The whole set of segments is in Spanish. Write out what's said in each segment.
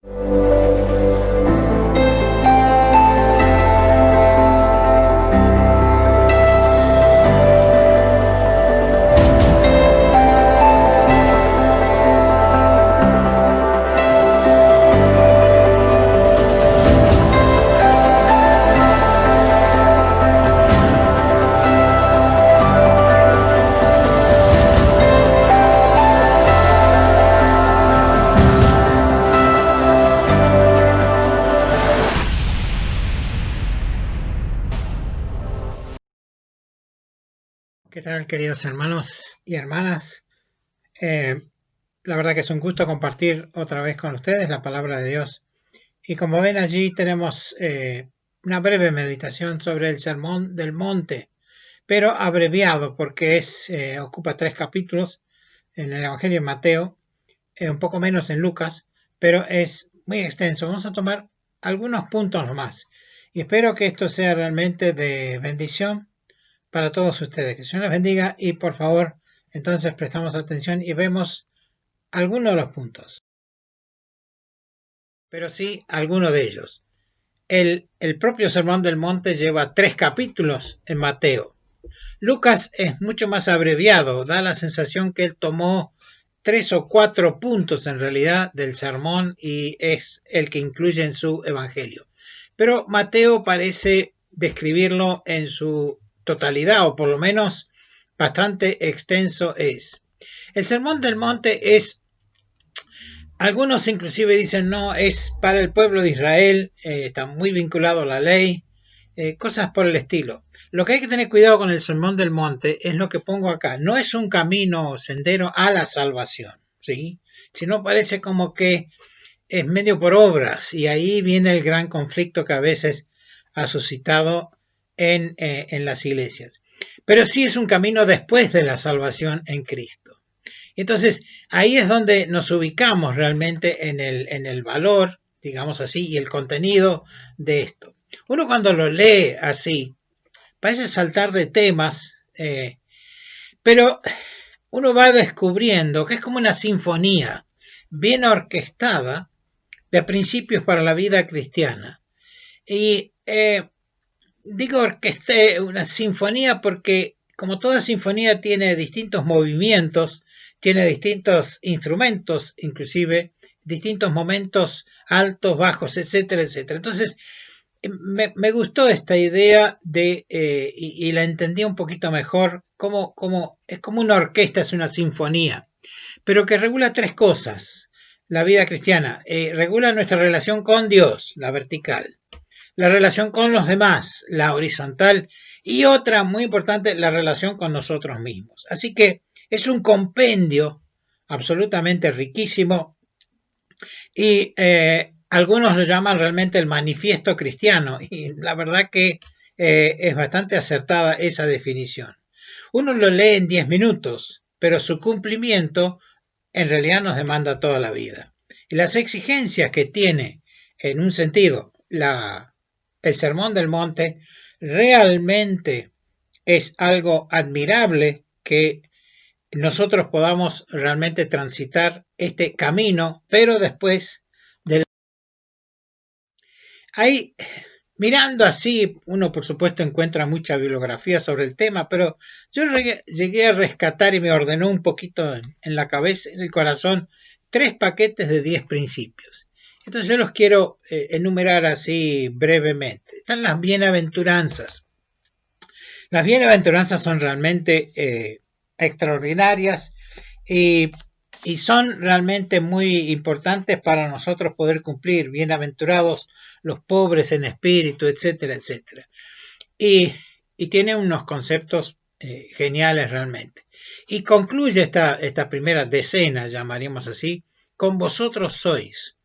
¿Qué tal, queridos hermanos y hermanas? Eh, la verdad que es un gusto compartir otra vez con ustedes la palabra de Dios. Y como ven allí tenemos una breve meditación sobre el Sermón del Monte, pero abreviado porque ocupa 3 capítulos en el Evangelio de Mateo, un poco menos en Lucas, pero es muy extenso. Vamos a tomar algunos puntos nomás. Y espero que esto sea realmente de bendición para todos ustedes. Que el Señor les bendiga y por favor, entonces prestamos atención y vemos algunos de los puntos, pero sí algunos de ellos. El propio Sermón del Monte lleva 3 capítulos en Mateo. Lucas es mucho más abreviado, da la sensación que él tomó 3 o 4 puntos en realidad del sermón y es el que incluye en su evangelio. Pero Mateo parece describirlo en su totalidad, o por lo menos bastante extenso es. El Sermón del Monte algunos inclusive dicen no, es para el pueblo de Israel, está muy vinculado a la ley, cosas por el estilo. Lo que hay que tener cuidado con el Sermón del Monte es lo que pongo acá. No es un camino o sendero a la salvación, ¿sí? Sino parece como que es medio por obras y ahí viene el gran conflicto que a veces ha suscitado en las iglesias. Pero sí es un camino después de la salvación en Cristo. Entonces, ahí es donde nos ubicamos realmente en el valor, digamos así, y el contenido de esto. Uno cuando lo lee así, parece saltar de temas, pero uno va descubriendo que es como una sinfonía bien orquestada de principios para la vida cristiana. Y digo orquesté una sinfonía porque como toda sinfonía tiene distintos movimientos, tiene distintos instrumentos, inclusive distintos momentos altos, bajos, etcétera, etcétera. Entonces, me gustó esta idea y la entendí un poquito mejor, es como una orquesta, es una sinfonía, pero que regula 3 cosas. La vida cristiana regula nuestra relación con Dios, la vertical, la relación con los demás, la horizontal, y otra muy importante, la relación con nosotros mismos. Así que es un compendio absolutamente riquísimo y algunos lo llaman realmente el manifiesto cristiano y la verdad que es bastante acertada esa definición. Uno lo lee en 10 minutos, pero su cumplimiento en realidad nos demanda toda la vida. Y las exigencias que tiene, en un sentido, el Sermón del Monte, realmente es algo admirable que nosotros podamos realmente transitar este camino, pero después de ahí, mirando así, uno por supuesto encuentra mucha bibliografía sobre el tema, pero yo llegué a rescatar y me ordenó un poquito en la cabeza, en el corazón, 3 paquetes de 10 principios. Entonces yo los quiero enumerar así brevemente. Están las bienaventuranzas. Las bienaventuranzas son realmente extraordinarias y, y son realmente muy importantes para nosotros poder cumplir. Bienaventurados los pobres en espíritu, etcétera, etcétera. Y tiene unos conceptos geniales realmente. Y concluye esta primera decena, llamaríamos así, con vosotros sois.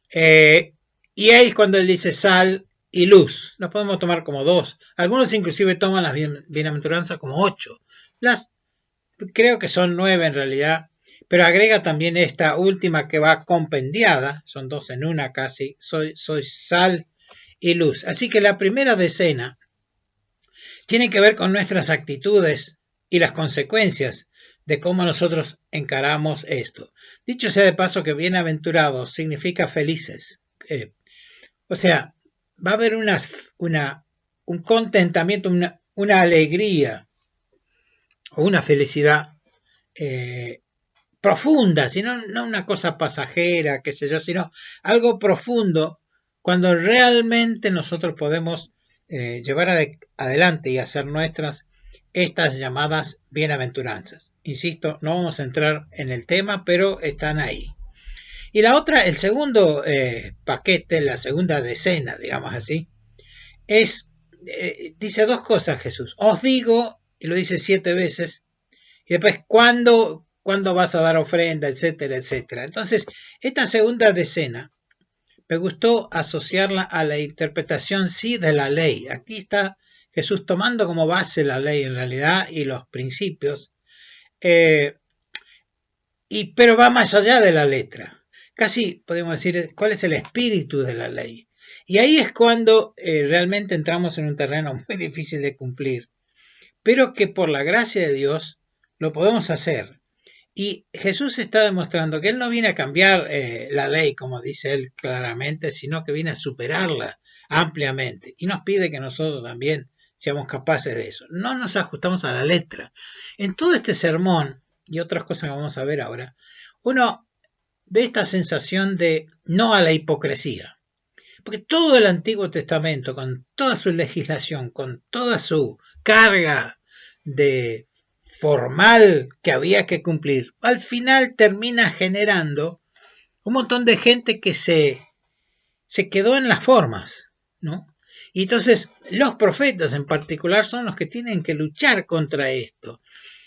Y ahí es cuando él dice sal y luz. Las podemos tomar como 2. Algunos inclusive toman las bienaventuranzas como 8. Creo que son 9 en realidad. Pero agrega también esta última que va compendiada. Son 2 en una casi. Soy sal y luz. Así que la primera decena tiene que ver con nuestras actitudes y las consecuencias de cómo nosotros encaramos esto. Dicho sea de paso que bienaventurados significa felices. O sea, va a haber un contentamiento, una alegría o una felicidad profunda, sino no una cosa pasajera, qué sé yo, sino algo profundo cuando realmente nosotros podemos llevar adelante y hacer nuestras estas llamadas bienaventuranzas. Insisto, no vamos a entrar en el tema, pero están ahí. Y la otra, el segundo paquete, la segunda decena, digamos así, dice dos cosas Jesús. Os digo, y lo dice 7 veces, y después, ¿cuándo vas a dar ofrenda? Etcétera, etcétera. Entonces, esta segunda decena, me gustó asociarla a la interpretación, sí, de la ley. Aquí está Jesús tomando como base la ley en realidad y los principios, pero va más allá de la letra. Casi podemos decir cuál es el espíritu de la ley. Y ahí es cuando realmente entramos en un terreno muy difícil de cumplir, pero que por la gracia de Dios lo podemos hacer. Y Jesús está demostrando que Él no viene a cambiar la ley, como dice Él claramente, sino que viene a superarla ampliamente. Y nos pide que nosotros también seamos capaces de eso. No nos ajustamos a la letra. En todo este sermón, y otras cosas que vamos a ver ahora, uno ve esta sensación de no a la hipocresía. Porque todo el Antiguo Testamento, con toda su legislación, con toda su carga de formal que había que cumplir, al final termina generando un montón de gente que se quedó en las formas, ¿no? Y entonces los profetas en particular son los que tienen que luchar contra esto.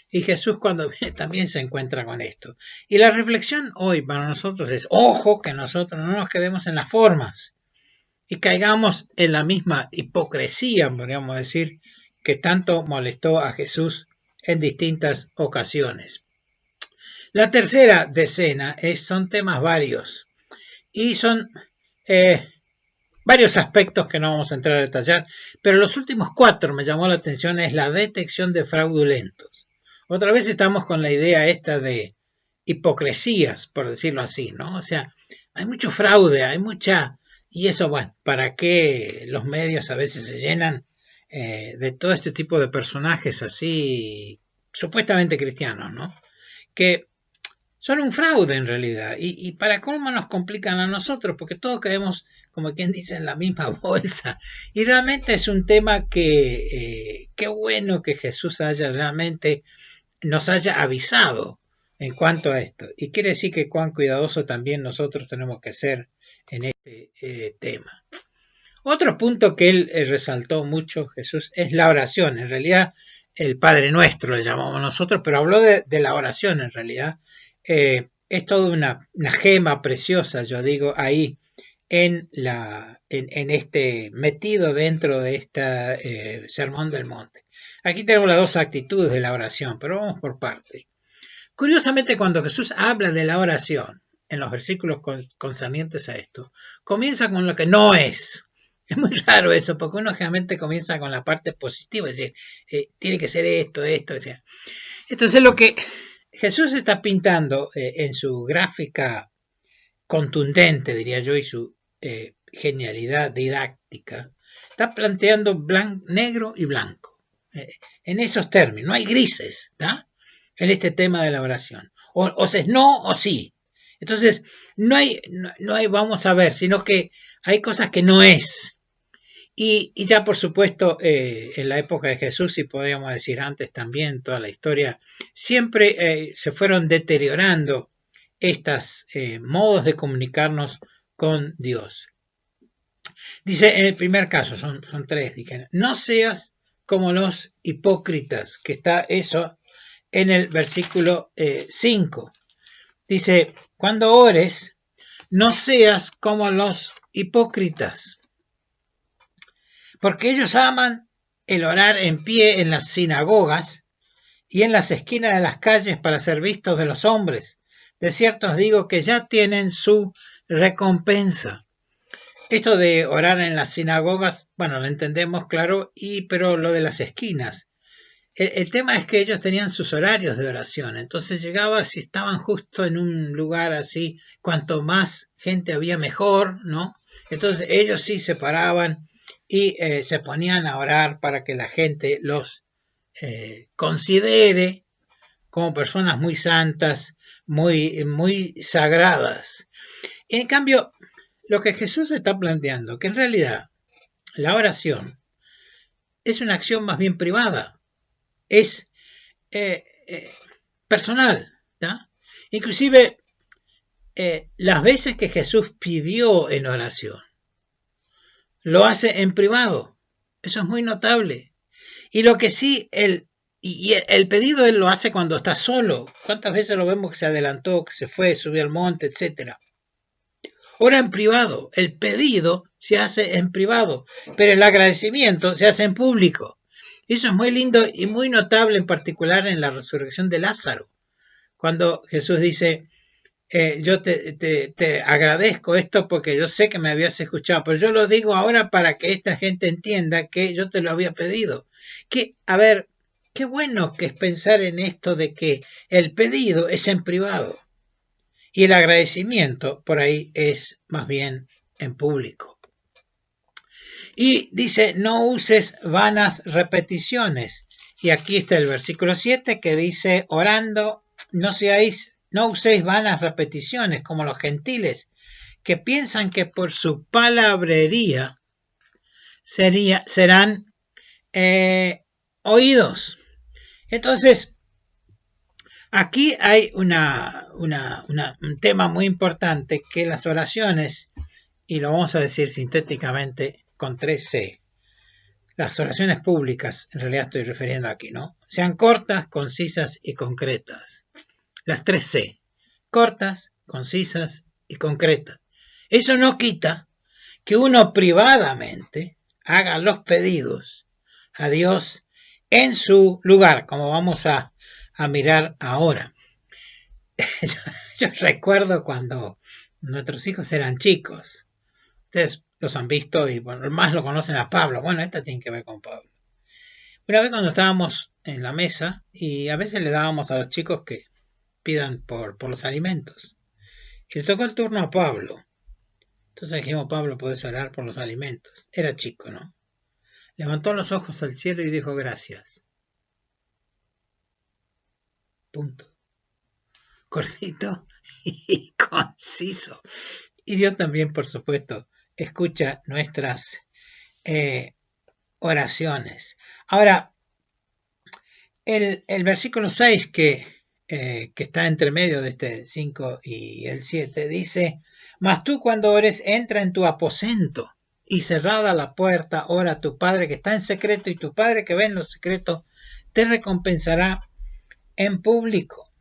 Y Jesús cuando viene también se encuentra con esto. Y la reflexión hoy para nosotros es, ojo, que nosotros no nos quedemos en las formas y caigamos en la misma hipocresía, podríamos decir, que tanto molestó a Jesús en distintas ocasiones. La tercera decena son temas varios y son varios aspectos que no vamos a entrar a detallar, pero los últimos 4 me llamó la atención es la detección de fraudulentos. Otra vez estamos con la idea esta de hipocresías, por decirlo así, ¿no? O sea, hay mucho fraude, hay mucha... Y eso, bueno, ¿para qué los medios a veces se llenan de todo este tipo de personajes así supuestamente cristianos, ¿no? Que son un fraude en realidad. Y para cómo nos complican a nosotros, porque todos caemos, como quien dice, en la misma bolsa. Y realmente es un tema que qué bueno que Jesús nos haya avisado en cuanto a esto. Y quiere decir que cuán cuidadoso también nosotros tenemos que ser en este tema. Otro punto que él resaltó mucho, Jesús, es la oración. En realidad, el Padre Nuestro le llamamos nosotros, pero habló de la oración en realidad. Es toda una gema preciosa, yo digo, ahí en este metido dentro de este Sermón del Monte. Aquí tenemos las dos actitudes de la oración, pero vamos por parte. Curiosamente, cuando Jesús habla de la oración, en los versículos concernientes a esto, comienza con lo que no es. Es muy raro eso, porque uno generalmente comienza con la parte positiva, es decir, tiene que ser esto, o sea. Entonces lo que Jesús está pintando en su gráfica contundente, diría yo, y su genialidad didáctica, está planteando negro y blanco. En esos términos, no hay grises, ¿no? En este tema de la oración. O sea, es no o sí. Entonces, no hay, vamos a ver, sino que hay cosas que no es. Y ya por supuesto, en la época de Jesús, y podríamos decir antes también, toda la historia, siempre se fueron deteriorando estos modos de comunicarnos con Dios. Dice en el primer caso, son 3, dije, no seas como los hipócritas, que está eso en el versículo 5. Dice, cuando ores, no seas como los hipócritas, porque ellos aman el orar en pie en las sinagogas y en las esquinas de las calles para ser vistos de los hombres. De cierto os digo que ya tienen su recompensa. Esto de orar en las sinagogas, bueno, lo entendemos, claro, pero lo de las esquinas, el tema es que ellos tenían sus horarios de oración, entonces llegaba, si estaban justo en un lugar así, cuanto más gente había mejor, ¿no? Entonces ellos sí se paraban y se ponían a orar para que la gente los considere como personas muy santas, muy sagradas. En cambio, lo que Jesús está planteando, que en realidad la oración es una acción más bien privada, es personal, ¿no? Inclusive las veces que Jesús pidió en oración, lo hace en privado. Eso es muy notable. Y lo que sí, el pedido él lo hace cuando está solo. ¿Cuántas veces lo vemos que se adelantó, que se fue, subió al monte, etcétera? Ora en privado. El pedido se hace en privado, pero el agradecimiento se hace en público. Eso es muy lindo y muy notable, en particular en la resurrección de Lázaro, cuando Jesús dice, yo te agradezco esto porque yo sé que me habías escuchado, pero yo lo digo ahora para que esta gente entienda que yo te lo había pedido. Que, a ver, qué bueno que es pensar en esto de que el pedido es en privado y el agradecimiento por ahí es más bien en público. Y dice, no uses vanas repeticiones. Y aquí está el versículo 7 que dice, orando, no uséis vanas repeticiones como los gentiles, que piensan que por su palabrería serán oídos. Entonces, aquí hay un tema muy importante, que las oraciones, y lo vamos a decir sintéticamente con 3C, las oraciones públicas, en realidad estoy refiriendo aquí, ¿no? Sean cortas, concisas y concretas. Las 3C, cortas, concisas y concretas. Eso no quita que uno privadamente haga los pedidos a Dios en su lugar, como vamos a mirar ahora. Yo recuerdo cuando nuestros hijos eran chicos. Ustedes los han visto y bueno, más lo conocen a Pablo. Bueno, esta tiene que ver con Pablo. Una vez cuando estábamos en la mesa y a veces le dábamos a los chicos que pidan por los alimentos. Y le tocó el turno a Pablo. Entonces dijimos, Pablo, podés orar por los alimentos. Era chico, ¿no? Levantó los ojos al cielo y dijo, gracias. Punto. Cortito y conciso. Y Dios también, por supuesto, escucha nuestras oraciones. Ahora, el versículo 6 que está entre medio de este 5 y el 7 dice, mas tú cuando ores, entra en tu aposento y cerrada la puerta, ora a tu Padre que está en secreto, y tu Padre que ve en lo secreto te recompensará en público.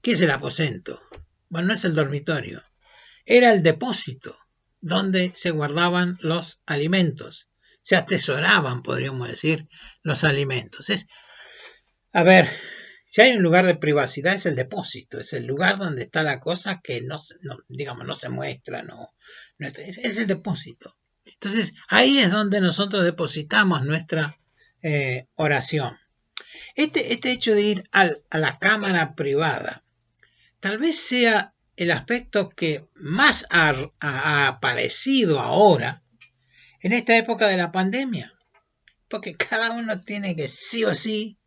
¿Qué es el aposento? Bueno, no es el dormitorio. Era el depósito donde se guardaban los alimentos. Se atesoraban, podríamos decir, los alimentos. A ver, si hay un lugar de privacidad es el depósito, es el lugar donde está la cosa que no se muestra, es el depósito. Entonces, ahí es donde nosotros depositamos nuestra oración. Este hecho de ir a la cámara privada, tal vez sea el aspecto que más ha aparecido ahora en esta época de la pandemia, porque cada uno tiene que sí o sí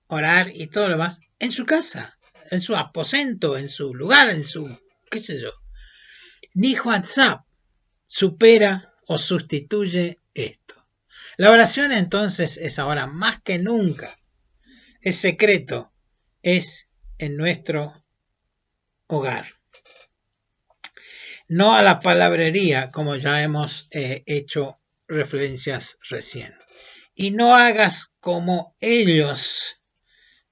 orar y todo lo demás en su casa, en su aposento, en su lugar, en su, qué sé yo. Ni WhatsApp supera o sustituye esto. La oración entonces es ahora más que nunca, es secreto, es en nuestro hogar. No a la palabrería, como ya hemos hecho referencias recién. Y no hagas como ellos,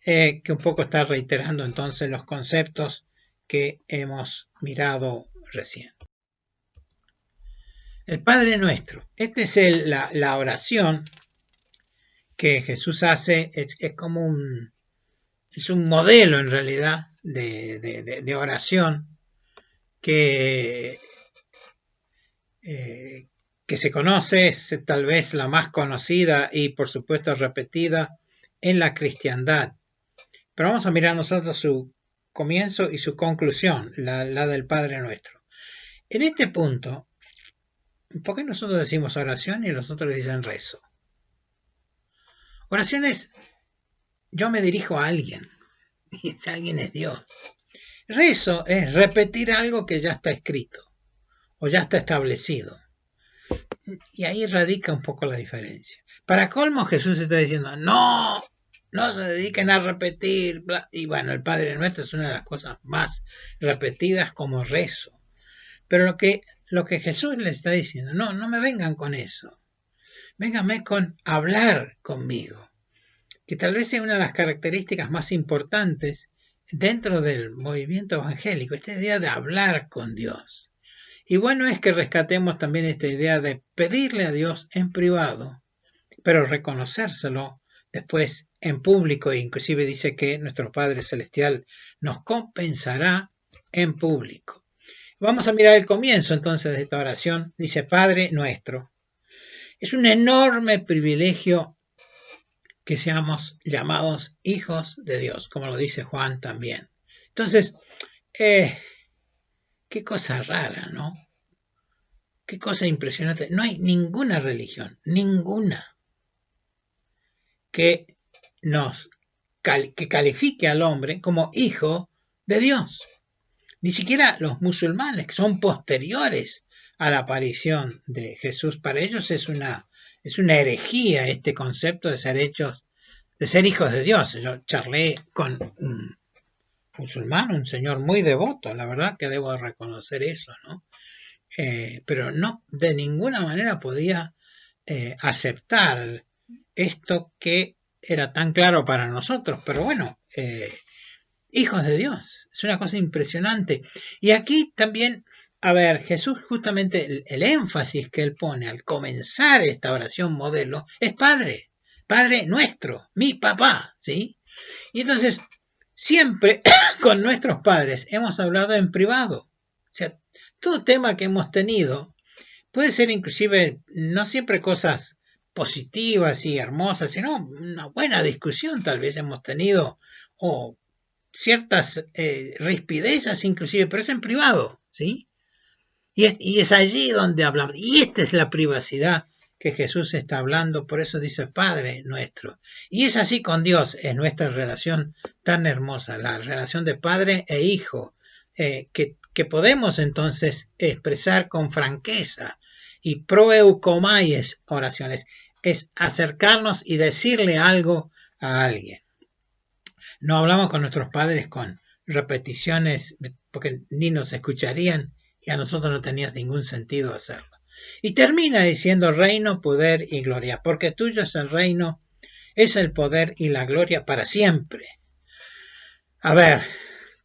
que un poco está reiterando entonces los conceptos que hemos mirado recién. El Padre Nuestro. Esta es la oración que Jesús hace, es como es un modelo en realidad de oración que se conoce, es tal vez la más conocida y por supuesto repetida en la cristiandad. Pero vamos a mirar nosotros su comienzo y su conclusión, la del Padre Nuestro. En este punto, ¿por qué nosotros decimos oración y los otros dicen rezo? Oración es, yo me dirijo a alguien, y ese alguien es Dios. Rezo es repetir algo que ya está escrito, o ya está establecido. Y ahí radica un poco la diferencia. Para colmo, Jesús está diciendo, no se dediquen a repetir. Bla. Y bueno, el Padre Nuestro es una de las cosas más repetidas como rezo. Pero lo que Jesús les está diciendo, no me vengan con eso. Vénganme con hablar conmigo. Que tal vez sea una de las características más importantes dentro del movimiento evangélico, esta idea de hablar con Dios. Y bueno es que rescatemos también esta idea de pedirle a Dios en privado, pero reconocérselo después en público, e inclusive dice que nuestro Padre Celestial nos compensará en público. Vamos a mirar el comienzo entonces de esta oración. Dice, Padre Nuestro. Es un enorme privilegio que seamos llamados hijos de Dios, como lo dice Juan también. Entonces, qué cosa rara, ¿no? Qué cosa impresionante. No hay ninguna religión, ninguna, que califique al hombre como hijo de Dios. Ni siquiera los musulmanes, que son posteriores a la aparición de Jesús, para ellos es una herejía este concepto de ser hijos de Dios. Yo charlé con un musulmán, un señor muy devoto, la verdad que debo reconocer eso, ¿no? Pero no, de ninguna manera podía aceptar esto que era tan claro para nosotros, pero bueno, hijos de Dios, es una cosa impresionante. Y aquí también, a ver, Jesús justamente el énfasis que él pone al comenzar esta oración modelo es Padre Nuestro, mi papá, ¿sí? Y entonces, siempre con nuestros padres hemos hablado en privado, o sea, todo tema que hemos tenido puede ser inclusive no siempre cosas positivas y hermosas, sino una buena discusión tal vez hemos tenido, o ciertas rispidezas inclusive, pero es en privado, ¿sí? Y es allí donde hablamos. Y esta es la privacidad que Jesús está hablando, por eso dice Padre Nuestro. Y es así con Dios, es nuestra relación tan hermosa, la relación de padre e hijo, que podemos entonces expresar con franqueza. Y proeukomaies oraciones, es acercarnos y decirle algo a alguien. No hablamos con nuestros padres con repeticiones, porque ni nos escucharían y a nosotros no tenía ningún sentido hacerlo. Y termina diciendo reino, poder y gloria, porque tuyo es el reino, es el poder y la gloria para siempre. A ver,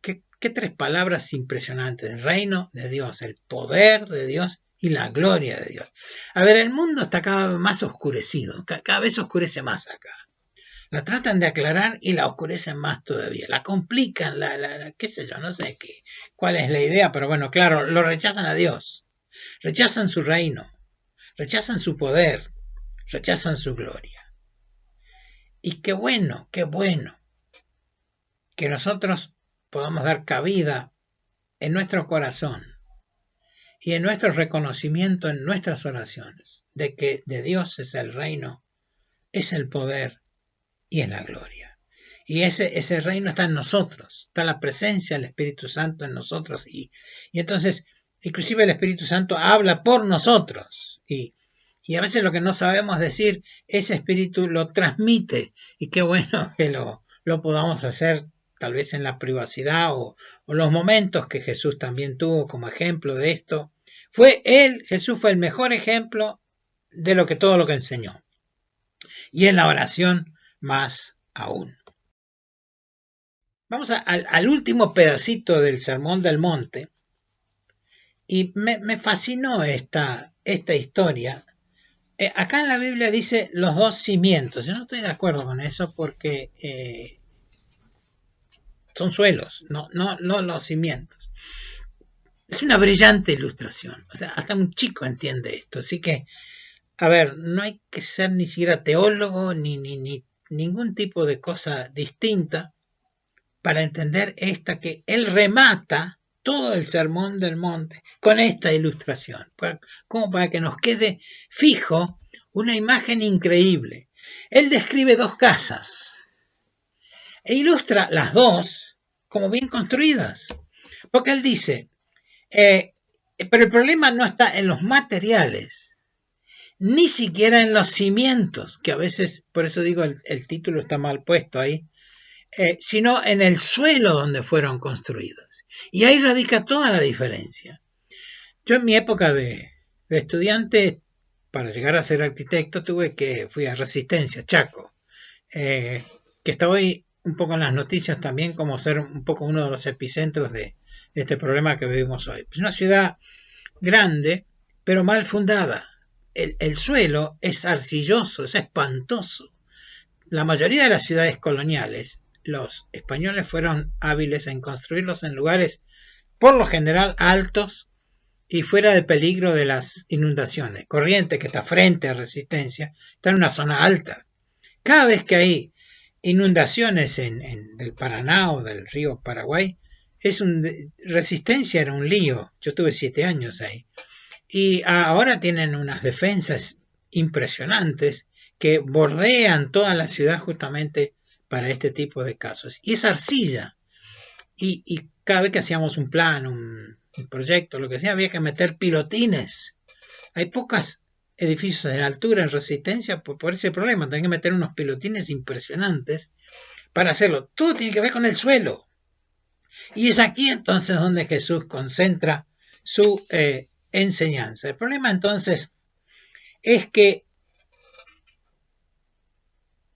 qué tres palabras impresionantes: el reino de Dios, el poder de Dios y la gloria de Dios. A ver, el mundo está cada vez más oscurecido, cada vez oscurece más acá. La tratan de aclarar y la oscurecen más todavía, la complican, qué sé yo, no sé cuál es la idea, pero bueno, claro, lo rechazan a Dios, rechazan su reino, rechazan su poder, rechazan su gloria. Y qué bueno que nosotros podamos dar cabida en nuestro corazón y en nuestro reconocimiento en nuestras oraciones de que de Dios es el reino, es el poder y es la gloria. Y ese reino está en nosotros, está la presencia del Espíritu Santo en nosotros, y entonces inclusive el Espíritu Santo habla por nosotros, y a veces lo que no sabemos decir, ese Espíritu lo transmite, y qué bueno que lo podamos hacer tal vez en la privacidad, o los momentos que Jesús también tuvo como ejemplo de esto. Jesús fue el mejor ejemplo de todo lo que enseñó, y en la oración más aún. Vamos al último pedacito del Sermón del Monte, y me fascinó esta historia. Acá en la Biblia dice los dos cimientos. Yo no estoy de acuerdo con eso, porque son suelos, no los cimientos. Es una brillante ilustración, o sea, hasta un chico entiende esto, así que, a ver, no hay que ser ni siquiera teólogo ni ningún tipo de cosa distinta para entender esta que él remata todo el Sermón del Monte con esta ilustración, como para que nos quede fijo una imagen increíble. Él describe dos casas e ilustra las dos como bien construidas, porque él dice, pero el problema no está en los materiales, ni siquiera en los cimientos, que a veces, por eso digo, el título está mal puesto ahí, sino en el suelo donde fueron construidas. Y ahí radica toda la diferencia. Yo en mi época de estudiante, para llegar a ser arquitecto, fui a Resistencia, Chaco, que está hoy un poco en las noticias también como ser un poco uno de los epicentros de este problema que vivimos hoy. Es una ciudad grande, pero mal fundada. El suelo es arcilloso, es espantoso. La mayoría de las ciudades coloniales, los españoles fueron hábiles en construirlos en lugares por lo general altos y fuera del peligro de las inundaciones. Corrientes, que está frente a Resistencia, está en una zona alta. Cada vez que hay inundaciones del Paraná o del río Paraguay, Resistencia era un lío. Yo tuve 7 años ahí. Y ahora tienen unas defensas impresionantes que bordean toda la ciudad justamente para este tipo de casos. Y es arcilla. Y cada vez que hacíamos un plan, un proyecto, lo que sea, había que meter pilotines. Hay pocos edificios en altura, en Resistencia, por ese problema. Tienen que meter unos pilotines impresionantes para hacerlo. Todo tiene que ver con el suelo. Y es aquí entonces donde Jesús concentra su enseñanza. El problema entonces es que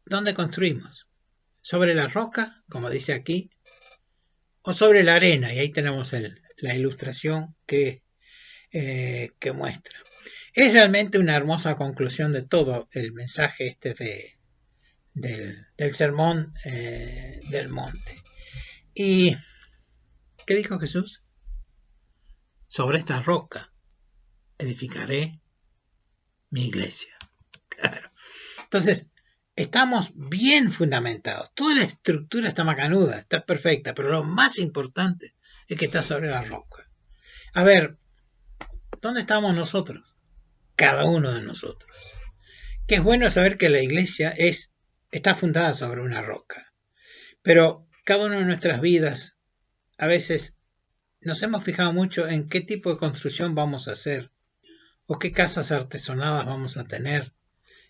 ¿dónde construimos? ¿Sobre la roca, como dice aquí, o sobre la arena? Y ahí tenemos la ilustración que muestra. Es realmente una hermosa conclusión de todo el mensaje del sermón del monte. ¿Y qué dijo Jesús? Sobre esta roca edificaré mi iglesia. Claro. Entonces, estamos bien fundamentados. Toda la estructura está macanuda, está perfecta, pero lo más importante es que está sobre la roca. A ver, ¿dónde estamos nosotros? Cada uno de nosotros. Que es bueno saber que la iglesia está fundada sobre una roca. Pero cada una de nuestras vidas, a veces nos hemos fijado mucho en qué tipo de construcción vamos a hacer, o qué casas artesonadas vamos a tener,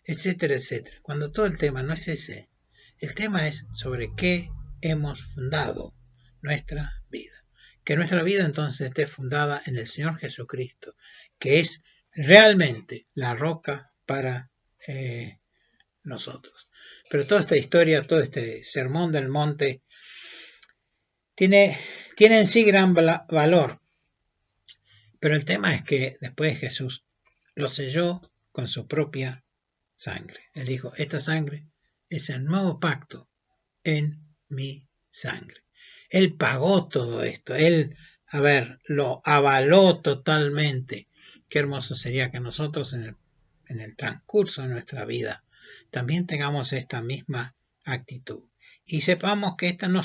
etcétera, etcétera. Cuando todo el tema no es ese, el tema es sobre qué hemos fundado nuestra vida. Que nuestra vida entonces esté fundada en el Señor Jesucristo, que es realmente la roca para nosotros. Pero toda esta historia, todo este sermón del monte, tiene en sí gran valor. Pero el tema es que después Jesús lo selló con su propia sangre. Él dijo, esta sangre es el nuevo pacto en mi sangre. Él pagó todo esto. Él, lo avaló totalmente. Qué hermoso sería que nosotros en el transcurso de nuestra vida también tengamos esta misma actitud. Y sepamos que esta no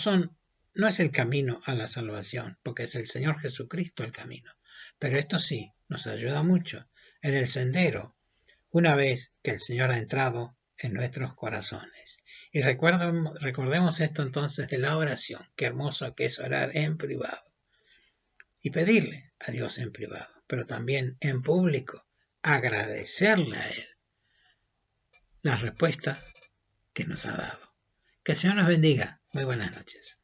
es el camino a la salvación, porque es el Señor Jesucristo el camino. Pero esto sí, nos ayuda mucho en el sendero, una vez que el Señor ha entrado en nuestros corazones. Y recordemos esto entonces de la oración. Qué hermoso que es orar en privado. Y pedirle a Dios en privado, pero también en público, agradecerle a Él la respuesta que nos ha dado. Que el Señor nos bendiga. Muy buenas noches.